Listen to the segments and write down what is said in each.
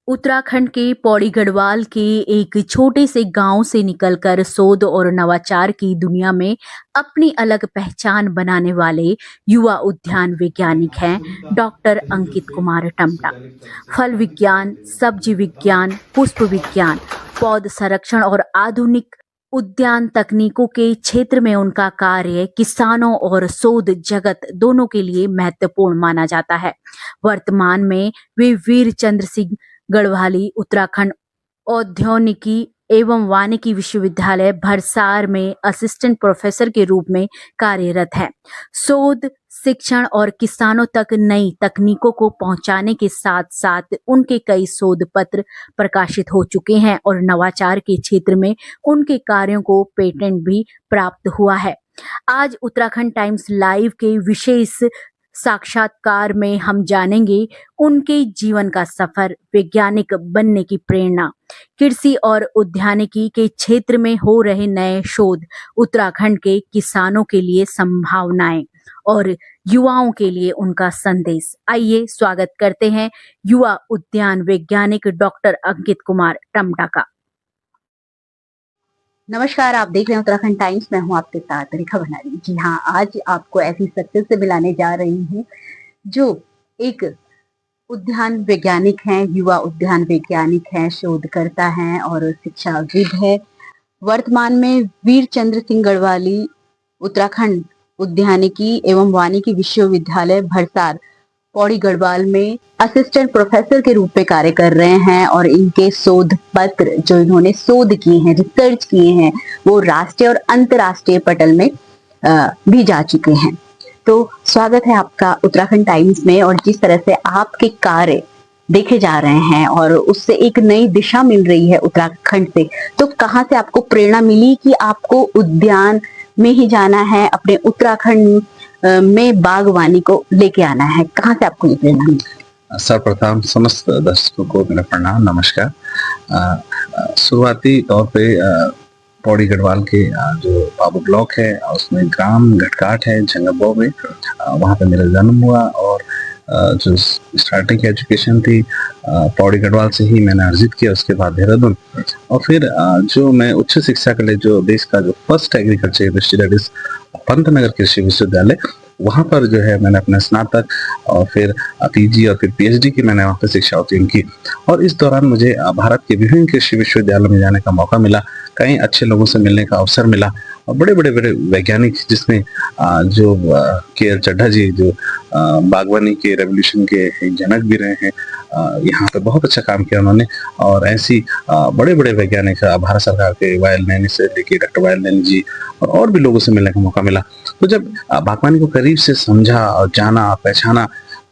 उत्तराखंड के पौड़ी गढ़वाल के एक छोटे से गांव से निकलकर शोध और नवाचार की दुनिया में अपनी अलग पहचान बनाने वाले युवा उद्यान वैज्ञानिक हैं डॉक्टर अंकित कुमार टमटा। फल विज्ञान, सब्जी विज्ञान, पुष्प विज्ञान, पौध संरक्षण और आधुनिक उद्यान तकनीकों के क्षेत्र में उनका कार्य किसानों और शोध जगत दोनों के लिए महत्वपूर्ण माना जाता है। वर्तमान में वे वीर चंद्र सिंह गढ़वाली उत्तराखंड औद्यानिकी एवं वानिकी विश्वविद्यालय भरसार में असिस्टेंट प्रोफेसर के रूप में कार्यरत है। शोध, शिक्षण और किसानों तक नई तकनीकों को पहुंचाने के साथ साथ उनके कई शोध पत्र प्रकाशित हो चुके हैं और नवाचार के क्षेत्र में उनके कार्यों को पेटेंट भी प्राप्त हुआ है। आज उत्तराखंड टाइम्स लाइव के विशेष साक्षात्कार में हम जानेंगे उनके जीवन का सफर, वैज्ञानिक बनने की प्रेरणा, कृषि और उद्यानिकी के क्षेत्र में हो रहे नए शोध, उत्तराखंड के किसानों के लिए संभावनाएं और युवाओं के लिए उनका संदेश। आइए स्वागत करते हैं युवा उद्यान वैज्ञानिक डॉक्टर अंकित कुमार टमटा का। नमस्कार, आप देख रहे हैं उत्तराखंड टाइम्स। मैं हूं आपके साथ रेखा भंडारी। जी हाँ, आज आपको ऐसी सक्सेस से मिलाने जा रही हूं जो एक उद्यान वैज्ञानिक हैं, युवा उद्यान वैज्ञानिक हैं, शोधकर्ता हैं और शिक्षाविद है। वर्तमान में वीर चंद्र सिंह गढ़वाली उत्तराखंड उद्यानिकी एवं वानिकी विश्वविद्यालय भरसार पौड़ी गढ़वाल में असिस्टेंट प्रोफेसर के रूप में कार्य कर रहे हैं और इनके शोध पत्र जो इन्होंने शोध किए हैं, रिसर्च किए हैं, वो राष्ट्रीय और अंतर्राष्ट्रीय पटल में भी जा चुके हैं। तो स्वागत है आपका उत्तराखंड टाइम्स में। और जिस तरह से आपके कार्य देखे जा रहे हैं और उससे एक नई दिशा मिल रही है उत्तराखंड से, तो कहाँ से आपको प्रेरणा मिली कि आपको उद्यान में ही जाना है, अपने उत्तराखंड में बागवानी को लेके आना है? कहाँ से आपको ये प्रेरणा मिली? सर्वप्रथम समस्त दर्शकों को मेरा प्रणाम, नमस्कार। शुरुआती तौर पे पौड़ी गढ़वाल के जो बाबू ब्लॉक है उसमें ग्राम घटकाट है जंगलबो में, वहाँ पे मेरा जन्म हुआ और जो स्टार्टिंग एजुकेशन थी पौड़ी गढ़वाल से ही मैंने अर्जित किया। उसके बाद देहरादून और फिर जो मैं उच्च शिक्षा के लिए जो देश का जो first agriculture university that is Pantnagar कृषि विश्वविद्यालय, वहाँ पर जो है मैंने अपना स्नातक और फिर पीजी और फिर पीएचडी की मैंने वहाँ पर शिक्षा उत्तीर्ण की। और इस दौरान मुझे भारत के विभिन्न कृषि विश्वविद्यालयों में जाने का मौका मिला, कई अच्छे लोगों से मिलने का अवसर मिला और बड़े बड़े वैज्ञानिक जिसमें जो के एल चड्ढा जी जो बागवानी के रेवोल्यूशन के जनक भी रहे हैं, यहाँ पे बहुत अच्छा काम किया उन्होंने। और ऐसी बड़े बड़े वैज्ञानिक भारत सरकार के वायल नैनी से लेके डॉक्टर वायल नैनी जी और भी लोगों से मिलने का मौका मिला। तो जब बागवानी को करीब से समझा और जाना, पहचाना,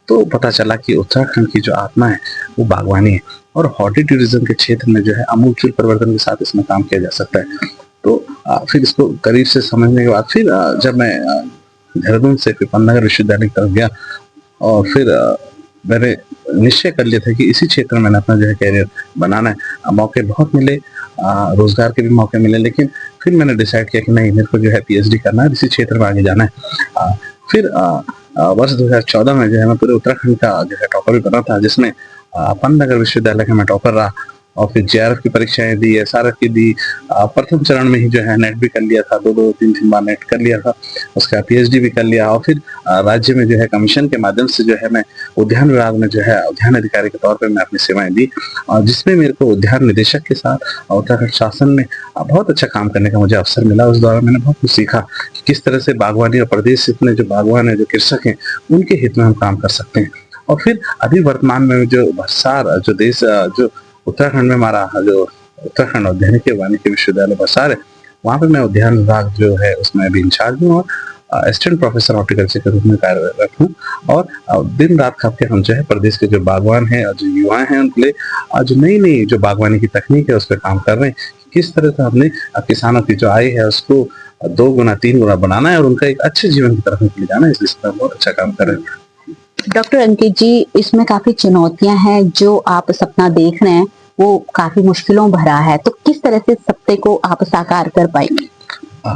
तो पता चला कि उत्तराखंड की जो आत्मा है वो बागवानी है और हॉर्टी टूरिज्म के क्षेत्र में जो है आमूल परिवर्तन के साथ इसमें काम किया जा सकता है। तो फिर इसको करीब से समझने के बाद फिर जब मैं देहरादून से फिर पंतनगर विश्वविद्यालय की तरफ गया और फिर मैंने निश्चय कर लिया था कि इसी क्षेत्र में मैंने अपना जो है कैरियर बनाना है। मौके बहुत मिले, रोजगार के भी मौके मिले, लेकिन फिर मैंने डिसाइड किया कि नहीं, मेरे को जो है पीएचडी करना है, इसी क्षेत्र में आगे जाना है। फिर वर्ष 2014 में जो है मैं पूरे उत्तराखंड का जो है टॉपर भी बना था, जिसमें पंतनगर विश्वविद्यालय का मैं टॉपर रहा और फिर जेआरएफ की परीक्षाएं दी, एसआरएफ की दी। प्रथम चरण में ही जो है नेट भी कर लिया था, दो तीन बार नेट कर लिया था, उसका पीएचडी भी कर लिया। और फिर राज्य में जो है कमीशन के माध्यम से जो है मैं उद्यान विभाग में जो है उद्यान अधिकारी के तौर पे मैं अपनी सेवाएं दी और जिसमें मेरे को उद्यान निदेशक के साथ उत्तराखंड शासन में बहुत अच्छा काम करने का मुझे अवसर मिला। उस दौरान मैंने बहुत कुछ सीखा कि किस तरह से बागवानी और प्रदेश में जो बागवान है, जो कृषक हैं, उनके हित में हम काम कर सकते हैं। और फिर अभी वर्तमान में जो भरसार जो देश जो उत्तराखंड में हमारा जो उत्तराखंड उद्यानिकी वानिकी विश्वविद्यालय भरसार है, वहाँ पे मैं उद्यान विभाग जो है उसमें अभी इंचार्ज हूँ और असिस्टेंट प्रोफेसर हॉर्टिकल्चर के रूप में कार्यरत हूँ। और दिन रात खप के हम जो है प्रदेश के जो बागवान हैं और जो युवा हैं उनके लिए जो नई नई जो बागवानी की तकनीक है उस पर काम कर रहे हैं। किस तरह से हमने किसानों की जो आय है उसको 2 गुना 3 गुना बनाना है और उनका एक अच्छे जीवन की तरफ ले जाना है, इसलिए बहुत अच्छा काम कर रहे हैं। डॉक्टर अंकित जी, इसमें काफी चुनौतियां हैं, जो आप सपना देख रहे हैं वो काफी मुश्किलों भरा है, तो किस तरह से सपने को आप साकार कर पाएंगे?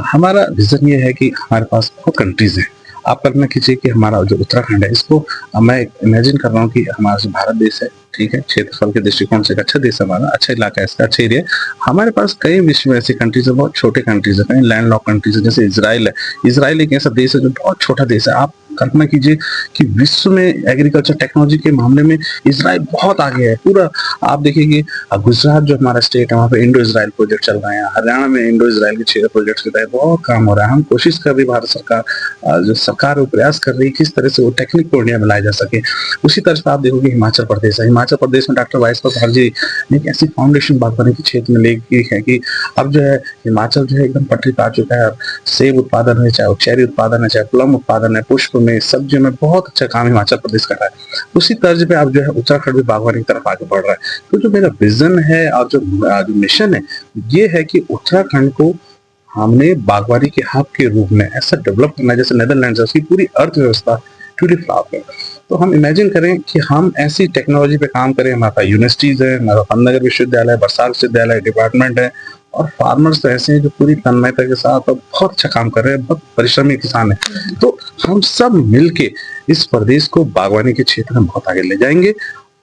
हमारा विजन ये है कि हमारे पास बहुत कंट्रीज हैं। आप कल्पना कीजिए कि हमारा जो उत्तराखंड है, इसको मैं इमेजिन कर रहा हूँ कि हमारा जो भारत देश है, ठीक है, क्षेत्रफल के दृष्टिकोण से एक अच्छा देश है हमारा, अच्छा इलाका है इसका, अच्छा एरिया है। हमारे पास कई विश्व में ऐसी कंट्रीज है, बहुत छोटे कंट्रीज है, कई लैंड लॉक कंट्रीज है, जैसे इजराइल है। इजराइल एक ऐसा देश है जो बहुत छोटा देश है। आप कल्पना कीजिए कि विश्व में एग्रीकल्चर टेक्नोलॉजी के मामले में इजराइल बहुत आगे है। पूरा आप देखिए कि गुजरात जो हमारा स्टेट है, वहाँ पे इंडो इजराइल प्रोजेक्ट चल रहे हैं। हरियाणा में इंडो इजराइल के 6 प्रोजेक्ट्स के तहत बहुत काम हो रहा है। हम कोशिश कर रही है, भारत सरकार जो सरकार वो प्रयास कर रही है किस तरह से वो टेक्निक को इंडिया में लाया जा सके। उसी तरह से आप देखोगे हिमाचल प्रदेश है। हिमाचल प्रदेश में डॉक्टर वाईएस पठार जी ने एक ऐसी फाउंडेशन बागवानी के क्षेत्र में लेके है कि अब जो है हिमाचल जो है एकदम पटरी पा चुका है। सेब उत्पादन है, चाहे चेरी उत्पादन है, चाहे प्लम उत्पादन है, पुष्प में, सब्जियों में बहुत अच्छा काम हिमाचल प्रदेश कर रहा है। उसी तर्ज पे अब जो है उत्तराखंड भी बागवानी की तरफ आगे बढ़ रहा है। तो जो मेरा विजन है और जो मिशन है ये है कि उत्तराखंड को हमने बागवानी के हब के रूप में ऐसा डेवलप करना है जैसे नेदरलैंड है, उसकी पूरी अर्थव्यवस्था ट्यूलिप फ्लावर है। तो हम इमेजिन करें कि हम ऐसी टेक्नोलॉजी पे काम करें। हमारे पास यूनिवर्सिटीज है, हमारा पंतनगर विश्वविद्यालय, बरसात विश्वविद्यालय, डिपार्टमेंट है, और फार्मर्स तो ऐसे हैं जो पूरी तन्मयता के साथ और बहुत अच्छा काम कर रहे हैं, बहुत परिश्रमी किसान है। तो हम सब मिलके इस प्रदेश को बागवानी के क्षेत्र में बहुत आगे ले जाएंगे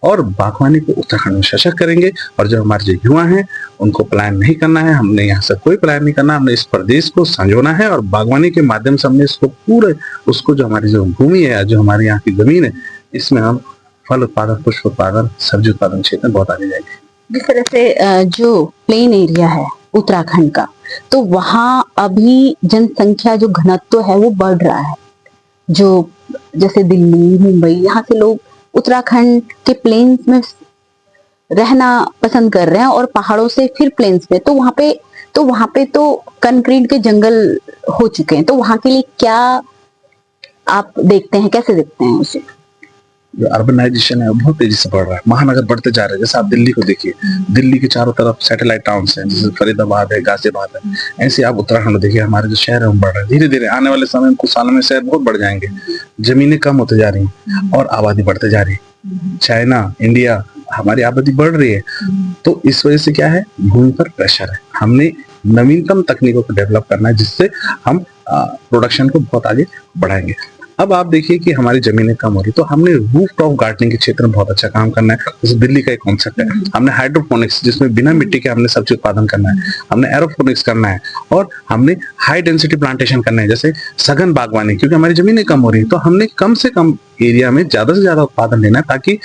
और बागवानी को उत्तराखंड में सशक्त करेंगे। और जो हमारे जो युवा हैं उनको पलायन नहीं करना है, हमने यहाँ से कोई पलायन नहीं करना, हमने इस प्रदेश को संजोना है और बागवानी के माध्यम से हमने इसको पूरे उसको जो हमारी जो भूमि है, जो हमारे यहाँ की जमीन है, इसमें हम फल उत्पादन, पुष्प उत्पादन, सब्जी उत्पादन क्षेत्र में बहुत आगे जाएंगे। जिस तरह से जो प्लेन एरिया है उत्तराखंड का, तो वहाँ अभी जनसंख्या जो घनत्व है वो बढ़ रहा है। जो जैसे दिल्ली, मुंबई, यहाँ से लोग उत्तराखंड के प्लेन्स में रहना पसंद कर रहे हैं और पहाड़ों से फिर प्लेन्स पे। तो वहाँ पे तो कंक्रीट के जंगल हो चुके हैं। तो वहाँ के लिए क्या आप देखते हैं, कैसे देखते हैं उसे? जो अर्बनाइजेशन है वो बहुत तेजी से बढ़ रहा है, महानगर बढ़ते जा रहे हैं। जैसे आप दिल्ली को देखिए, दिल्ली के चारों तरफ सैटेलाइट टाउन्स हैं, जैसे फरीदाबाद है, गाजियाबाद है। ऐसे आप उत्तराखंड देखिए, हमारे जो शहर है वो बढ़ रहे हैं। धीरे धीरे आने वाले समय में कुछ सालों में शहर बहुत बढ़ जाएंगे। जमीनें कम होते जा रही हैं और आबादी बढ़ते जा रही है। चाइना, इंडिया, हमारी आबादी बढ़ रही है। तो इस वजह से क्या है, भूमि पर प्रेशर है। हमने नवीनतम तकनीकों को डेवलप करना है जिससे हम प्रोडक्शन को बहुत आगे बढ़ाएंगे। अब आप देखिए कि हमारी जमीनें कम हो रही, तो हमने रूफ टॉप गार्डनिंग के क्षेत्र में बहुत अच्छा काम करना है। जैसे दिल्ली का एक कॉन्सेप्ट है, हमने हाइड्रोपोनिक्स जिसमें बिना मिट्टी के हमने सब्जी उत्पादन करना है, हमने एरोपोनिक्स करना है, और हमने हाई डेंसिटी प्लांटेशन करना है, जैसे सघन बागवानी। क्योंकि हमारी जमीनें कम हो रही, तो हमने कम से कम एरिया में ज्यादा से ज्यादा उत्पादन लेना है ताकि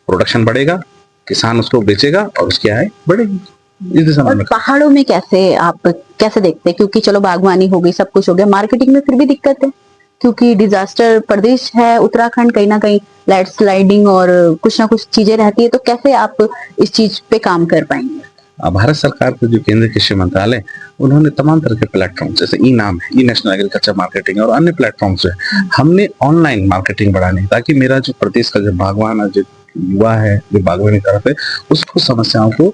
प्रोडक्शन बढ़ेगा, किसान उसको बेचेगा और उसकी आय बढ़ेगी। इस दिशा में पहाड़ों में आप कैसे देखते हैं? क्योंकि चलो बागवानी हो गई, सब कुछ हो गया, मार्केटिंग में फिर भी दिक्कत है क्योंकि डिजास्टर प्रदेश है उत्तराखंड, कहीं ना कहीं लैंड स्लाइडिंग और कुछ ना कुछ चीजें रहती है। तो कैसे आप इस चीज पे काम कर पाएंगे? भारत सरकार के जो केंद्रीय कृषि मंत्रालय, उन्होंने तमाम तरह के प्लेटफॉर्म जैसे ई नाम है, ई नेशनल एग्रीकल्चर मार्केटिंग, और अन्य प्लेटफॉर्म्स है। हमने ऑनलाइन मार्केटिंग बढ़ानी है ताकि मेरा जो प्रदेश का जो बागवान है, जो युवा है, जो बागवानी तरफ है, उसको समस्याओं को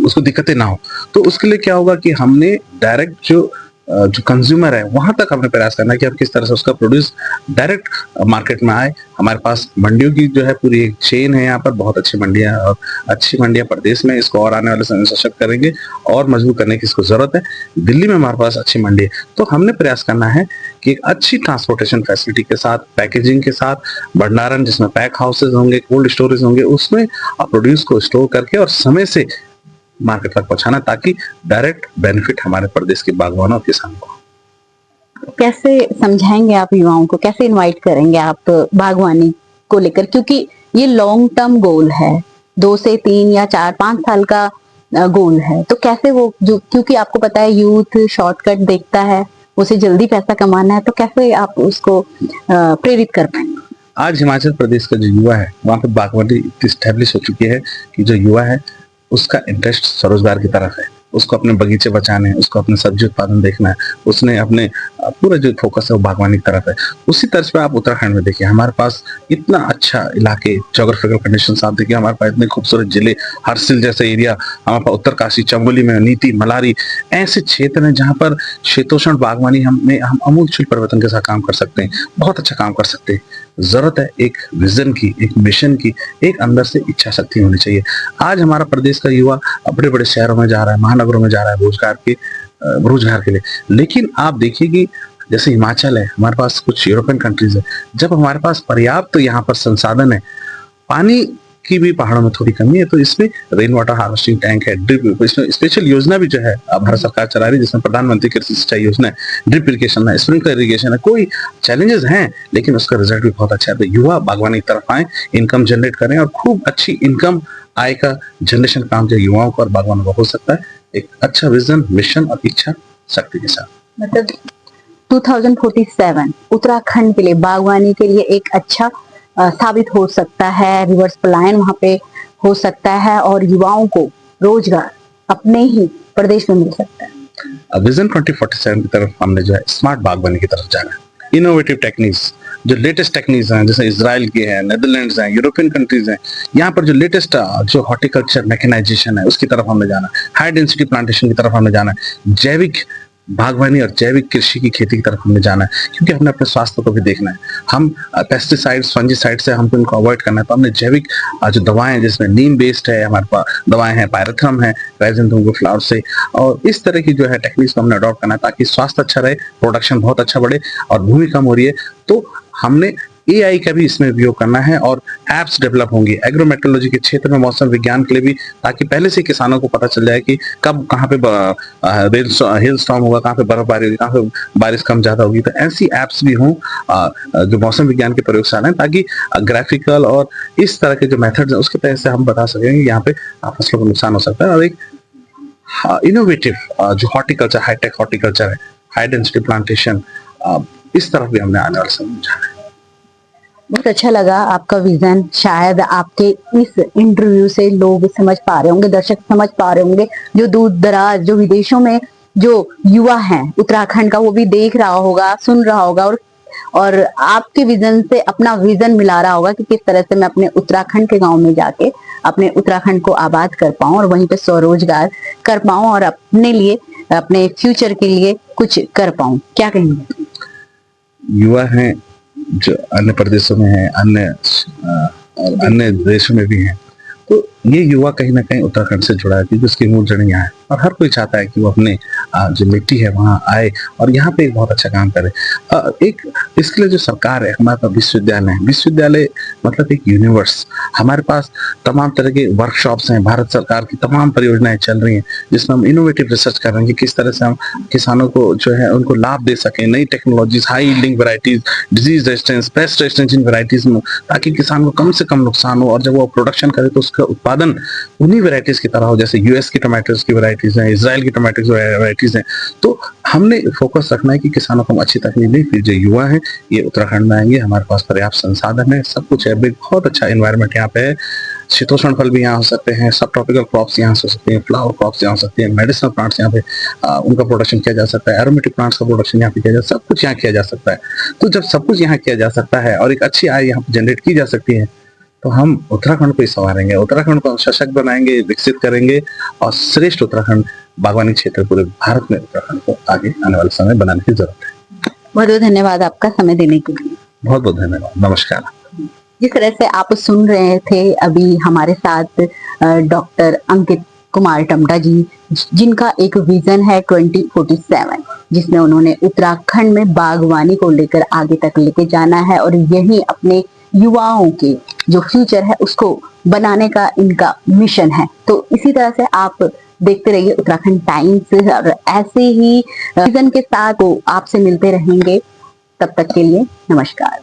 उसको दिक्कतें ना हो। तो उसके लिए क्या होगा कि हमने डायरेक्ट जो कंज्यूमर है वहां तक हमने प्रयास करना है कि हम किस तरह से उसका प्रोड्यूस डायरेक्ट मार्केट में आए। हमारे पास मंडियों की जो है पूरी एक चेन है, यहाँ पर बहुत अच्छी मंडियां और अच्छी मंडियां प्रदेश में, इसको और आने वाले समय में सशक्त करेंगे और मजबूत करने की इसको जरूरत है। दिल्ली में हमारे पास अच्छी मंडी है, तो हमने प्रयास करना है कि एक अच्छी ट्रांसपोर्टेशन फैसिलिटी के साथ, पैकेजिंग के साथ, भंडारण जिसमें पैक हाउसेज होंगे, कोल्ड स्टोरेज होंगे, उसमें आप प्रोड्यूस को स्टोर करके और समय से मार्केट तक पहुंचाना ताकि डायरेक्ट बेनिफिट हमारे प्रदेश के बागवानों और किसानों को। कैसे समझाएंगे आप युवाओं को, कैसे इनवाइट करेंगे आप बागवानी को लेकर? क्योंकि ये लॉन्ग टर्म गोल है, 2 से 3 या 4-5 साल का गोल है। तो कैसे वो जो, क्योंकि आपको पता है यूथ शॉर्टकट देखता है, उसे जल्दी पैसा कमाना है, तो कैसे आप उसको प्रेरित कर पाएंगे? आज हिमाचल प्रदेश का जो युवा है वहाँ पे बागवानी इतनी स्टैब्लिश हो चुकी है कि जो युवा है उसका इंटरेस्ट स्वरोजगार की तरफ है। उसको अपने बगीचे बचाने, उसको अपने सब्जी उत्पादन देखना है, उसने अपने पूरा जो फोकस है वो बागवानी की तरफ है। उसी तरह पे आप उत्तराखंड में देखिए, हमारे पास इतना अच्छा इलाके, जोग्राफिकल कंडीशंस आप देखिए, हमारे पास इतने खूबसूरत जिले, हरसिल जैसे एरिया, हमारे पास उत्तरकाशी, चमोली में नीति, मलारी, ऐसे क्षेत्र हैं जहाँ पर शीतोष्ण बागवानी हम अमूलचूल परिवर्तन के साथ काम कर सकते हैं, बहुत अच्छा काम कर सकते हैं। जरूरत है एक विजन की, एक मिशन की, एक अंदर से इच्छा शक्ति होनी चाहिए। आज हमारा प्रदेश का युवा बड़े बड़े शहरों में जा रहा है, महानगरों में जा रहा है रोजगार के लिए, लेकिन आप देखिए कि जैसे हिमाचल है, हमारे पास कुछ यूरोपियन कंट्रीज है, जब हमारे पास पर्याप्त यहाँ पर संसाधन है, पानी की भी पहाड़ों में थोड़ी कमी है, तो इसमें रेन वाटर हार्वेस्टिंग टैंक है, ड्रिप, इसमें स्पेशल योजना भी जो है भारत सरकार चला रही है, जिसमें प्रधानमंत्री कृषि सिंचाई योजना है, ड्रिप इरिगेशन है, स्प्रिंकलर इरिगेशन है। कोई चैलेंजेस हैं लेकिन उसका रिजल्ट भी बहुत अच्छा है। तो युवा बागवानी की तरफ आए, इनकम जनरेट करें और खूब अच्छी इनकम आय का जनरेशन काम जो युवाओं को और बागवानों को हो सकता है, एक अच्छा विजन, मिशन और इच्छा शक्ति के साथ। मतलब 2047 उत्तराखंड के लिए बागवानी के लिए एक अच्छा साबित हो सकता है। रिवर्स पलायन वहां पे हो सकता है और युवाओं को रोजगार अपने ही प्रदेश में मिल सकता है। विजन 2047 की तरफ हमने जो है स्मार्ट बागवानी की तरफ जाना है। इनोवेटिव टेक्निक्स, जो लेटेस्ट टेक्निक्स हैं, जैसे इजराइल के हैं, नेदरलैंड्स हैं, यूरोपियन कंट्रीज हैं, यहाँ पर जो लेटेस्ट जो हॉर्टिकल्चर मैकेनाइजेशन है उसकी तरफ हमें जाना है। हाई डेंसिटी प्लांटेशन की तरफ हमें जाना है। जैविक बागवानी और जैविक कृषि की खेती की तरफ हमें जाना है, क्योंकि हमने अपने स्वास्थ्य को भी देखना है। हम पेस्टिसाइड्स, फंजीसाइड से हमको इनको अवॉइड करना है, तो हमने जैविक जो दवाएं, जिसमें नीम बेस्ड है, हमारे पास दवाएं हैं, पायरेथ्रम है, राइजेंथम फ्लावर से, और इस तरह की जो है टेक्निक्स को हमने अडॉप्ट करना है ताकि स्वास्थ्य अच्छा रहे, प्रोडक्शन बहुत अच्छा बढ़े और भूमि कम हो रही है तो हमने AI का भी इसमें उपयोग करना है और एप्स डेवलप होंगी एग्रोमेट्रोलॉजी के क्षेत्र में, मौसम विज्ञान के लिए भी, ताकि पहले से किसानों को पता चल जाए कि कब कहाँ पे हेल स्टॉर्म होगा, कहाँ पे बर्फबारी होगी, कहाँ पे बारिश कम ज्यादा होगी। तो ऐसी एप्स भी हों जो मौसम विज्ञान की प्रयोगशाला है, ताकि ग्राफिकल और इस तरह के जो मेथड्स हैं उसके तहत से हम बता सकें कि यहाँ पे फसलों को नुकसान हो सकता है। और एक इनोवेटिव जो हॉर्टिकल्चर, हाईटेक हॉर्टिकल्चर है, हाई डेंसिटी प्लांटेशन, इस तरफ भी हमने आने वाले समय में जाना है। बहुत अच्छा लगा आपका विजन। शायद आपके इस इंटरव्यू से लोग समझ पा रहे होंगे, दर्शक समझ पा रहे होंगे, जो दूर दराज, जो विदेशों में जो युवा हैं उत्तराखंड का, वो भी देख रहा होगा, सुन रहा होगा और आपके विजन से अपना विजन मिला रहा होगा कि किस तरह से मैं अपने उत्तराखंड के गांव में जाके अपने उत्तराखंड को आबाद कर पाऊं और वहीं पे स्वरोजगार कर पाऊं और अपने लिए, अपने फ्यूचर के लिए कुछ कर पाऊं। क्या कहेंगे? युवा हैं जो अन्य प्रदेशों में हैं, अन्य देशों में भी हैं, तो ये युवा कहीं ना कहीं उत्तराखंड से जुड़ा है, क्योंकि उसकी मूल जड़ें यहाँ है और हर कोई चाहता है कि वो अपने जो मिट्टी है वहाँ आए और यहाँ पे एक बहुत अच्छा काम करे। एक इसके लिए जो सरकार है, हमारे पास विश्वविद्यालय है, विश्वविद्यालय मतलब एक यूनिवर्स। हमारे पास तमाम तरह के वर्कशॉप्स हैं, भारत सरकार की तमाम परियोजनाएं चल रही हैं जिसमें हम इनोवेटिव रिसर्च कर रहे हैं कि किस तरह से हम किसानों को जो है उनको लाभ दे सकें, नई technologies, high yielding varieties, disease resistance, paste resistance in varieties में, ताकि किसान को कम से कम नुकसान हो और जब वो प्रोडक्शन करे तो उसका उत्पादन उन्हीं वैरायटीज की तरह हो, जैसे यूएस की टोमेटोज की वैरायटीज हैं, इजराइल की टोमेटो की वैरायटीज हैं। तो हमने फोकस रखना है कि किसानों को हम अच्छी तकनीक दें। फिर जो युवा है ये उत्तराखंड में आएंगे, हमारे पास पर्याप्त संसाधन है, सब कुछ है, बहुत अच्छा एनवायरनमेंट यहाँ पे है। शीतोष्ण फल भी यहाँ हो सकते हैं, सब ट्रॉपिकल क्रॉप्स यहाँ हो सकते हैं, फ्लावर क्रॉप्स यहाँ हो सकते हैं, मेडिसिनल प्लांट्स यहाँ पे उनका प्रोडक्शन किया जा सकता है, एरोमेटिक प्लांट्स का प्रोडक्शन यहाँ पे किया जा सकता है, सब कुछ यहाँ किया जा सकता है। तो जब सब कुछ यहाँ किया जा सकता है और एक अच्छी आय यहाँ पे जनरेट की जा सकती है, तो हम उत्तराखंड को ही संवारेंगे, उत्तराखंड को सशक्त बनाएंगे, विकसित करेंगे और श्रेष्ठ उत्तराखंड बागवानी क्षेत्र पूरे भारत में उत्तराखंड को आगे आने वाले समय बनाने की जरूरत है। बहुत बहुत धन्यवाद आपका समय देने के लिए। बहुत बहुत धन्यवाद, नमस्कार। जिस तरह से आप सुन रहे थे अभी हमारे साथ डॉक्टर अंकित कुमार टमटा जी, जिनका एक विजन है 2047, जिसमें उन्होंने उत्तराखंड में बागवानी को लेकर आगे तक लेके जाना है और यही अपने युवाओं के जो फ्यूचर है उसको बनाने का इनका मिशन है। तो इसी तरह से आप देखते रहिए उत्तराखंड टाइम्स और ऐसे ही विजन के साथ आपसे मिलते रहेंगे। तब तक के लिए नमस्कार।